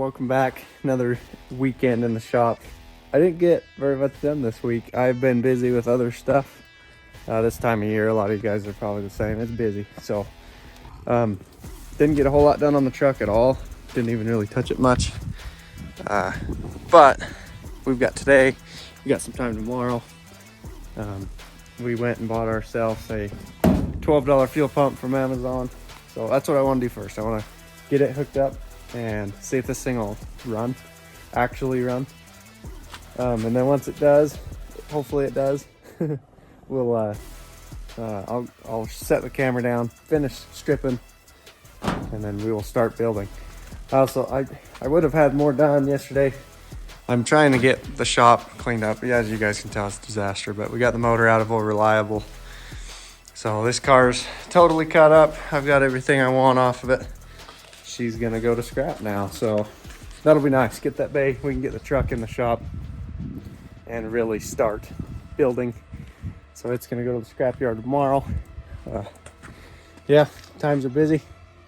welcome back. Another weekend in the shop. I didn't get very much done this week. I've been busy with other stuff. This time of year, a lot of you guys are probably the same. It's busy, so didn't get a whole lot done on the truck at all. Didn't even really touch it much. But we've got today. We got some time tomorrow. We went and bought ourselves a $12 fuel pump from Amazon. So that's what I want to do first. I want to get it hooked up and see if this thing will actually run. And then once it does, hopefully it does, we'll I'll set the camera down, finish stripping, and then we will start building. Also, I would have had more done yesterday. I'm trying to get the shop cleaned up. Yeah, as you guys can tell, it's a disaster, but we got the motor out of a reliable. So this car's totally cut up. I've got everything I want off of it. She's gonna go to scrap now, so that'll be nice. Get that bay, we can get the truck in the shop and really start building. So it's gonna go to the scrapyard tomorrow. Yeah, times are busy.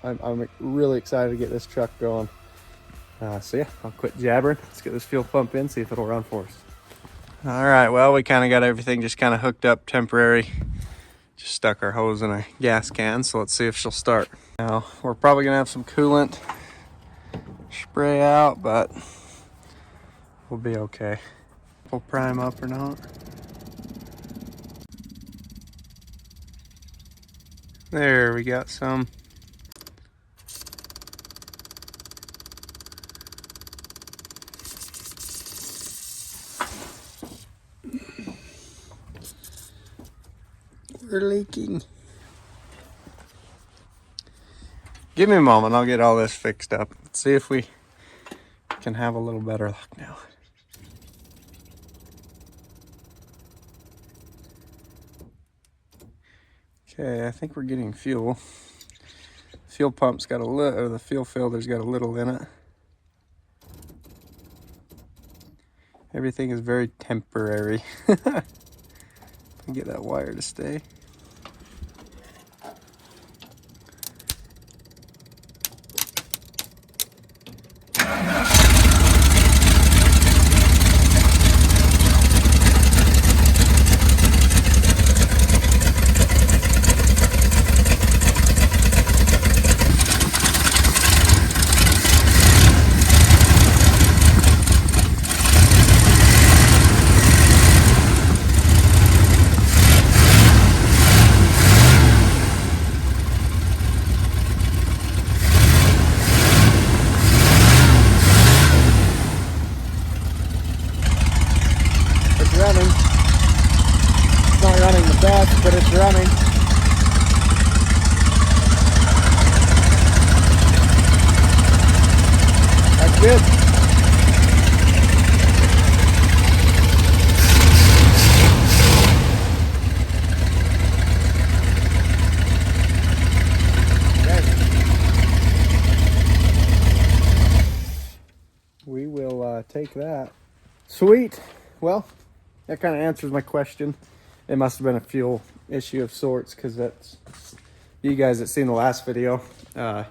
I'm really excited to get this truck going. So yeah, I'll quit jabbering. Let's get this fuel pump in, see if it'll run for us. All right, well, we kind of got everything just kind of hooked up temporary. Just stuck our hose in a gas can, so let's see if she'll start. Now, we're probably gonna have some coolant spray out, but we'll be okay. We'll prime up or not. There, we got some. We're leaking. Give me a moment, I'll get all this fixed up. Let's see if we can have a little better luck now. Okay, I think we're getting fuel. Fuel pump's got a little, or the fuel filter's got a little in it. Everything is very temporary. Get that wire to stay. Running. It's not running the best, but it's running. That's good. Okay. We will take that. Sweet. Well, that kind of answers my question. It must have been a fuel issue of sorts, because that's, you guys that seen the last video, it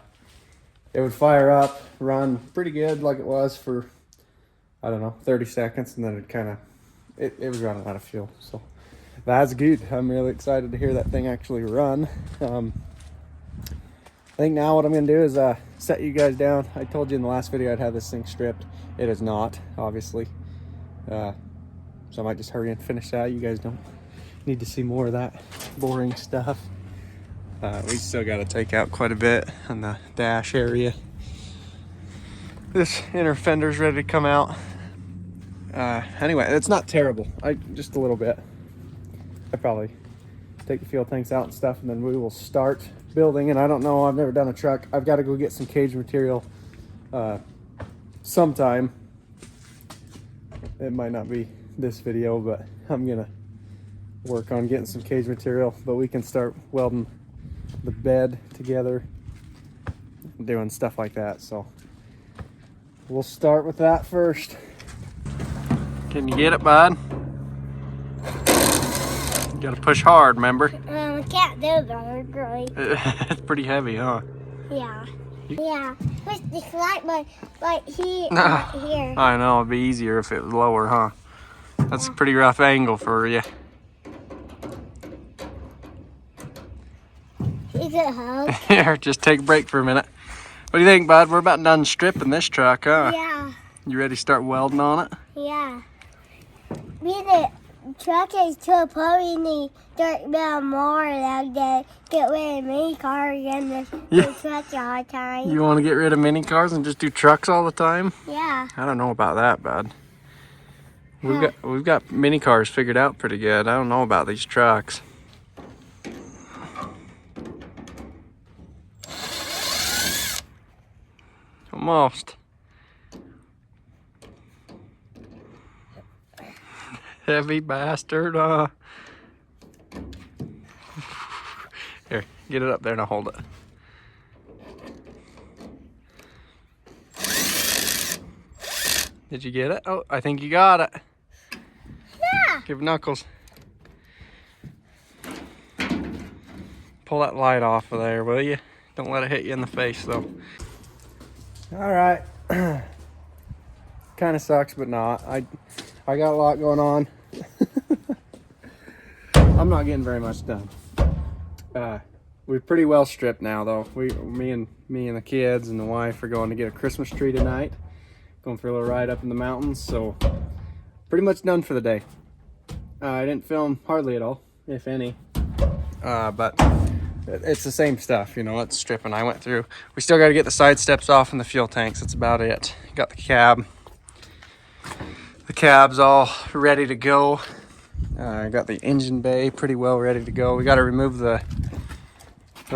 would fire up, run pretty good like it was for, I don't know, 30 seconds, and then it kind of, it was running out of fuel. So that's good. I'm really excited to hear that thing actually run. I think now what I'm going to do is set you guys down. I told you in the last video I'd have this thing stripped. It is not, obviously. So I might just hurry and finish that. You guys don't need to see more of that boring stuff. We still got to take out quite a bit on the dash area. This inner fender's ready to come out. Anyway, it's not terrible. Just a little bit. I probably take the fuel tanks out and stuff, and then we will start building. And I don't know, I've never done a truck. I've got to go get some cage material sometime. It might not be this video, but I'm gonna work on getting some cage material, but we can start welding the bed together, doing stuff like that. So we'll start with that first. Can you get it, bud? You gotta push hard, remember? I can't do that, right? It's pretty heavy, huh? Yeah. Yeah, push the slide, but here. I know, it'd be easier if it was lower, huh? That's a pretty rough angle for you. Is it hug? Here, just take a break for a minute. What do you think, bud? We're about done stripping this truck, huh? Yeah. You ready to start welding on it? Yeah. The truck is too probably need dirt bit more like that. Get rid of mini cars and the truck all the time. You want to get rid of mini cars and just do trucks all the time? Yeah. I don't know about that, bud. We've got mini cars figured out pretty good. I don't know about these trucks. Almost. Heavy bastard. Here, get it up there and I'll hold it. Did you get it? Oh, I think you got it. Yeah. Give Knuckles. Pull that light off of there, will you? Don't let it hit you in the face, though. All right. Kind of sucks, but not. I got a lot going on. I'm not getting very much done. We're pretty well stripped now, though. Me and the kids and the wife are going to get a Christmas tree tonight. Going for a little ride up in the mountains, so pretty much done for the day. I didn't film hardly at all, if any, but it's the same stuff, you know. It's stripping. I went through. We still got to get the side steps off and the fuel tanks. That's about it. Got the cab. The cab's all ready to go. I got the engine bay pretty well ready to go. We got to remove the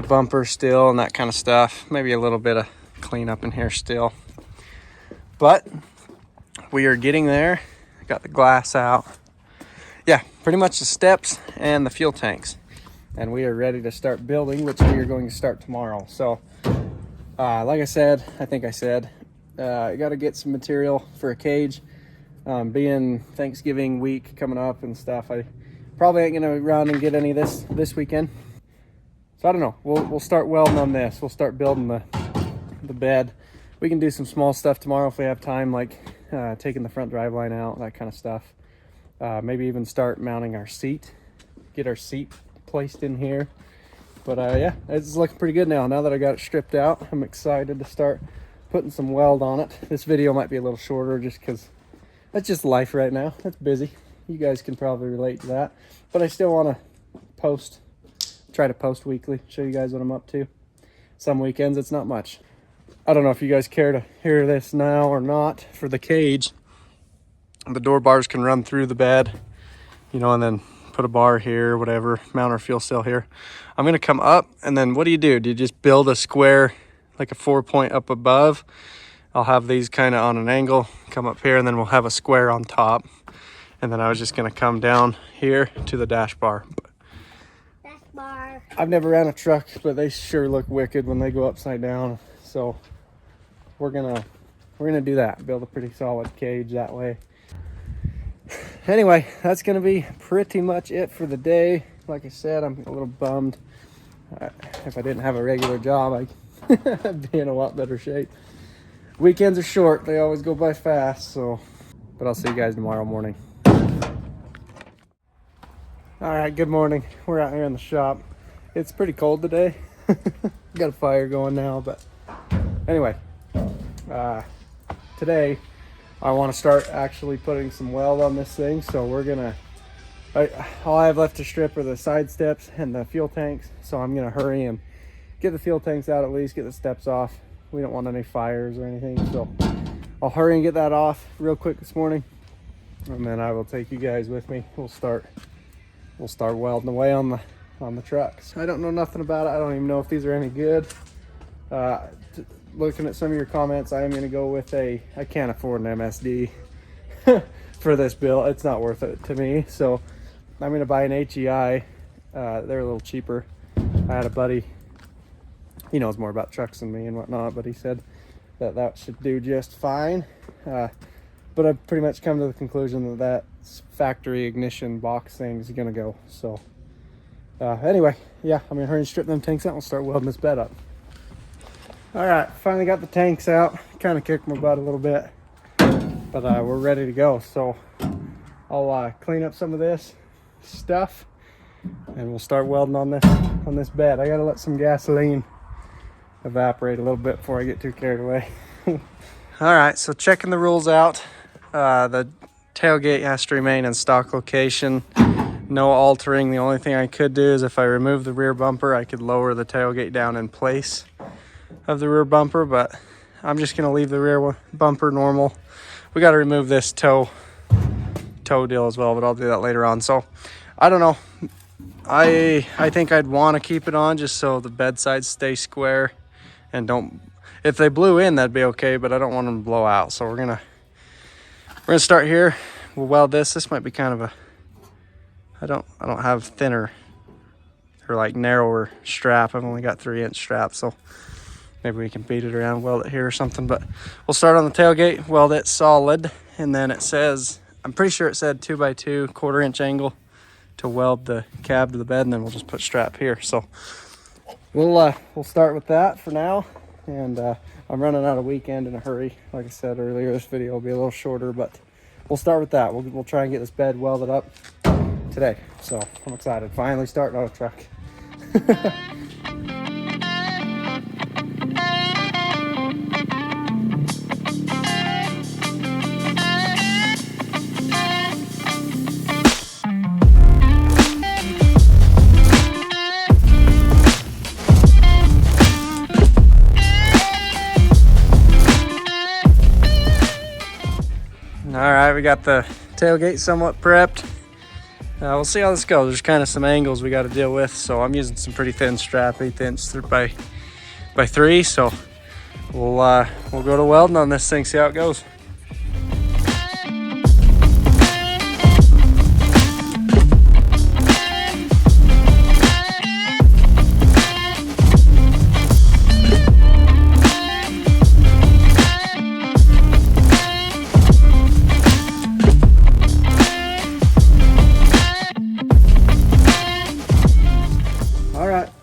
bumper still and that kind of stuff. Maybe a little bit of cleanup in here still. But we are getting there. Got the glass out. Yeah, pretty much the steps and the fuel tanks. And we are ready to start building, which we are going to start tomorrow. So, like I said, I got to get some material for a cage. Being Thanksgiving week coming up and stuff, I probably ain't gonna run and get any of this weekend. So I don't know. We'll start welding on this. We'll start building the bed. We can do some small stuff tomorrow if we have time, like taking the front drive line out, that kind of stuff. Maybe even start mounting our seat, get our seat placed in here. But yeah, it's looking pretty good now that I got it stripped out. I'm excited to start putting some weld on it. This video might be a little shorter just because that's just life right now. It's busy. You guys can probably relate to that. But I still want to try to post weekly, show you guys what I'm up to. Some weekends it's not much. I don't know if you guys care to hear this now or not. For the cage, the door bars can run through the bed, you know, and then put a bar here, whatever, mount our fuel cell here. I'm gonna come up, and then what do? Do you just build a square, like a 4-point up above? I'll have these kind of on an angle, come up here, and then we'll have a square on top. And then I was just gonna come down here to the dash bar. Dash bar. I've never ran a truck, but they sure look wicked when they go upside down. So we're gonna do that, build a pretty solid cage that way. Anyway, that's gonna be pretty much it for the day. Like I said, I'm a little bummed. If I didn't have a regular job, I'd be in a lot better shape. Weekends are short, they always go by fast, so, but I'll see you guys tomorrow morning. All right, good morning. We're out here in the shop. It's pretty cold today. Got a fire going now, but anyway, today I want to start actually putting some weld on this thing. So we're gonna, all I have left to strip are the side steps and the fuel tanks. So I'm gonna hurry and get the fuel tanks out, at least get the steps off. We don't want any fires or anything, so I'll hurry and get that off real quick this morning, and then I will take you guys with me. We'll start welding away on the trucks. I don't know nothing about it. I don't even know if these are any good. Looking at some of your comments, I am going to go with I can't afford an MSD for this build. It's not worth it to me, so I'm going to buy an HEI. They're a little cheaper. I had a buddy, he knows more about trucks than me and whatnot, but he said that should do just fine. But I've pretty much come to the conclusion that factory ignition box thing is gonna go. So anyway, yeah, I'm gonna hurry and strip them tanks out and start welding this bed up. All right, finally got the tanks out. Kind of kicked my butt a little bit, but we're ready to go. So I'll clean up some of this stuff and we'll start welding on this bed. I gotta let some gasoline evaporate a little bit before I get too carried away. All right, so checking the rules out. The tailgate has to remain in stock location. No altering. The only thing I could do is if I remove the rear bumper, I could lower the tailgate down in place of the rear bumper, but I'm just gonna leave the rear bumper normal. We got to remove this toe deal as well, but I'll do that later on. So I don't know. I think I'd want to keep it on just so the bed sides stay square and don't. If they blew in, that'd be okay, but I don't want them to blow out. So we're gonna start here. We'll weld this. This might be kind of a. I don't have thinner or like narrower strap. I've only got 3-inch strap, so maybe we can beat it around, weld it here or something. But we'll start on the tailgate, weld it solid, and then it says, I'm pretty sure it said 2x2 1/4-inch angle to weld the cab to the bed, and then we'll just put strap here. So we'll start with that for now. And I'm running out of weekend in a hurry. Like I said earlier, this video will be a little shorter, but we'll start with that. We'll try and get this bed welded up today. So I'm excited. Finally starting on a truck. All right, we got the tailgate somewhat prepped. We'll see how this goes. There's kind of some angles we got to deal with, so I'm using some pretty thin strap, 1/8 by 3. So we'll go to welding on this thing, see how it goes.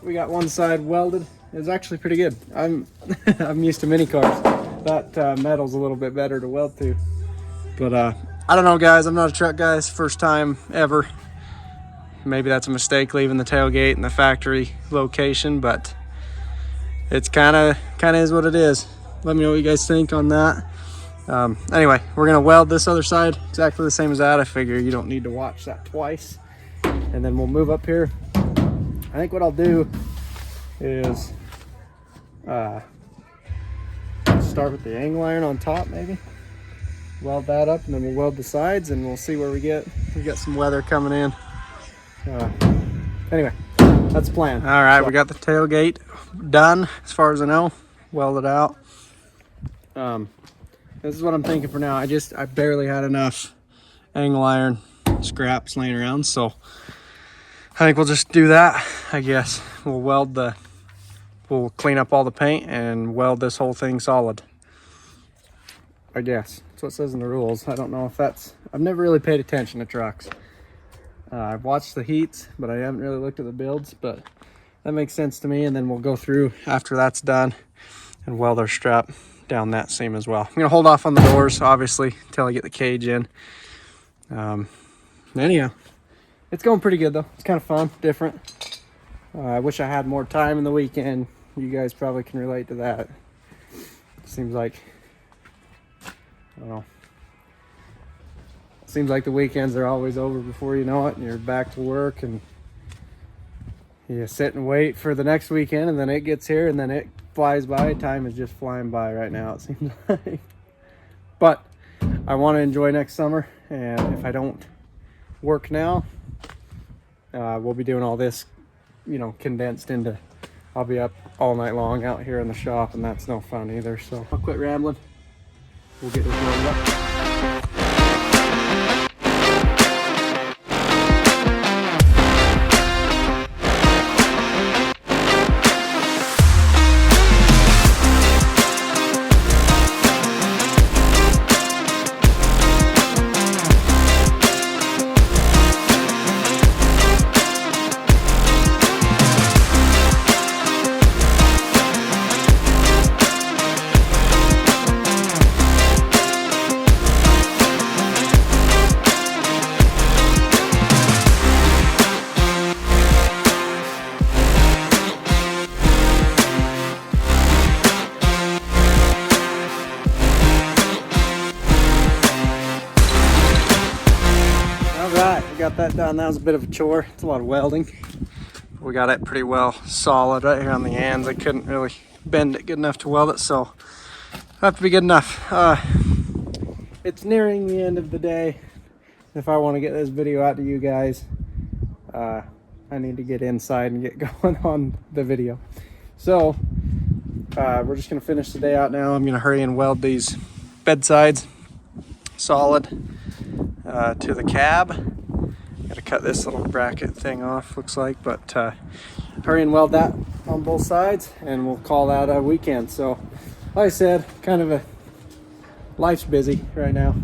We got one side welded. It's actually pretty good. I'm used to mini cars. That metal's a little bit better to weld to. But I don't know, guys. I'm not a truck guy. It's first time ever. Maybe that's a mistake leaving the tailgate in the factory location, but it's kind of is what it is. Let me know what you guys think on that. Anyway, we're gonna weld this other side exactly the same as that. I figure you don't need to watch that twice. And then we'll move up here. I think what I'll do is start with the angle iron on top, maybe weld that up, and then we'll weld the sides, and we'll see where we get. We got some weather coming in. Anyway, that's the plan. All right, we got the tailgate done as far as I know, welded out. This is what I'm thinking for now. I barely had enough angle iron scraps laying around, so I think we'll just do that. I guess we'll clean up all the paint and weld this whole thing solid. I guess that's what it says in the rules. I don't know if I've never really paid attention to trucks. I've watched the heats, but I haven't really looked at the builds, but that makes sense to me. And then we'll go through after that's done and weld our strap down that seam as well. I'm gonna hold off on the doors, obviously, until I get the cage in. Anyhow, it's going pretty good though. It's kind of fun, different. I wish I had more time in the weekend. You guys probably can relate to that. Seems like, I don't know. Seems like the weekends are always over before you know it, and you're back to work, and you sit and wait for the next weekend, and then it gets here, and then it flies by. Time is just flying by right now, it seems like. But I want to enjoy next summer, and if I don't work now, we'll be doing all this, condensed into, I'll be up all night long out here in the shop, and that's no fun either. So I'll quit rambling. We'll get this rolling up. done. That was a bit of a chore. It's a lot of welding. We got it pretty well solid right here on the ends. I couldn't really bend it good enough to weld it, so have to be good enough. It's nearing the end of the day. If I want to get this video out to you guys, I need to get inside and get going on the video. So we're just gonna finish the day out now. I'm gonna hurry and weld these bedsides solid to the cab. Gotta cut this little bracket thing off, looks like, but hurry and weld that on both sides, and we'll call that a weekend. So like I said, kind of life's busy right now.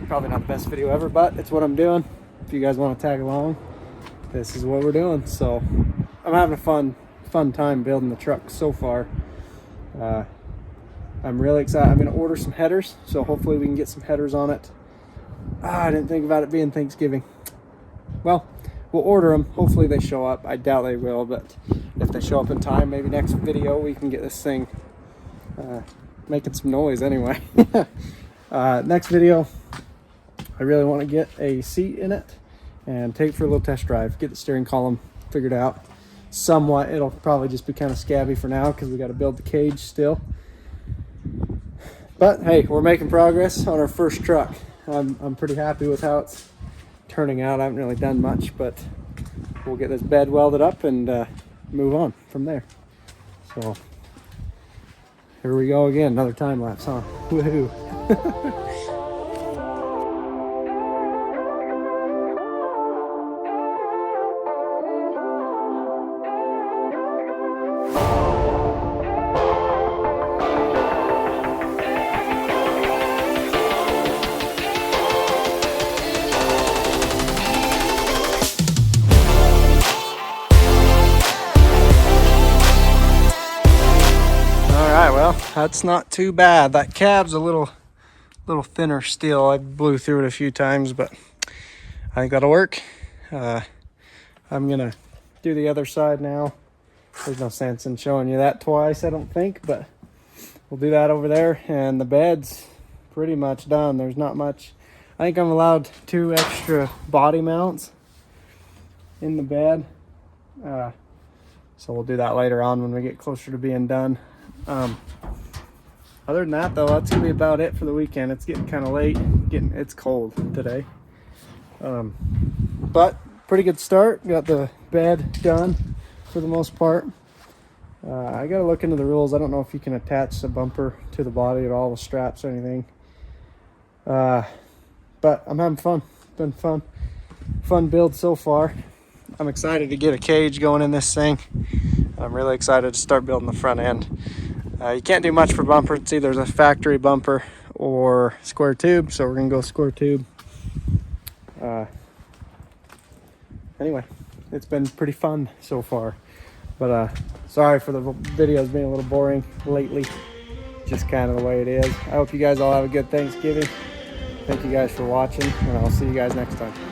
Probably not the best video ever, but it's what I'm doing. If you guys want to tag along, this is what we're doing. So I'm having a fun time building the truck so far. I'm really excited. I'm going to order some headers, so hopefully we can get some headers on it. I didn't think about it being Thanksgiving. Well, we'll order them. Hopefully they show up. I doubt they will, but if they show up in time, maybe next video we can get this thing making some noise anyway. Next video, I really want to get a seat in it and take it for a little test drive, get the steering column figured out somewhat. It'll probably just be kind of scabby for now because we got to build the cage still. But hey, we're making progress on our first truck. I'm pretty happy with how it's turning out. I haven't really done much, but we'll get this bed welded up and move on from there. So here we go again, another time lapse, huh? Woohoo. Well, that's not too bad. That cab's a little thinner steel. I blew through it a few times, but I think that'll work. I'm gonna do the other side now. There's no sense in showing you that twice, I don't think, but we'll do that over there. And the bed's pretty much done. There's not much. I think I'm allowed 2 extra body mounts in the bed. So we'll do that later on when we get closer to being done. Other than that though, that's gonna be about it for the weekend. It's getting kind of late. It's cold today, but pretty good start. Got the bed done for the most part. I gotta look into the rules. I don't know if you can attach the bumper to the body at all with straps or anything, but I'm having fun. Been fun build so far. I'm excited to get a cage going in this thing. I'm really excited to start building the front end. You can't do much for bumper. It's either a factory bumper or square tube, so we're gonna go square tube. Anyway, it's been pretty fun so far, but sorry for the videos being a little boring lately. Just kind of the way it is. I hope you guys all have a good Thanksgiving. Thank you guys for watching, and I'll see you guys next time.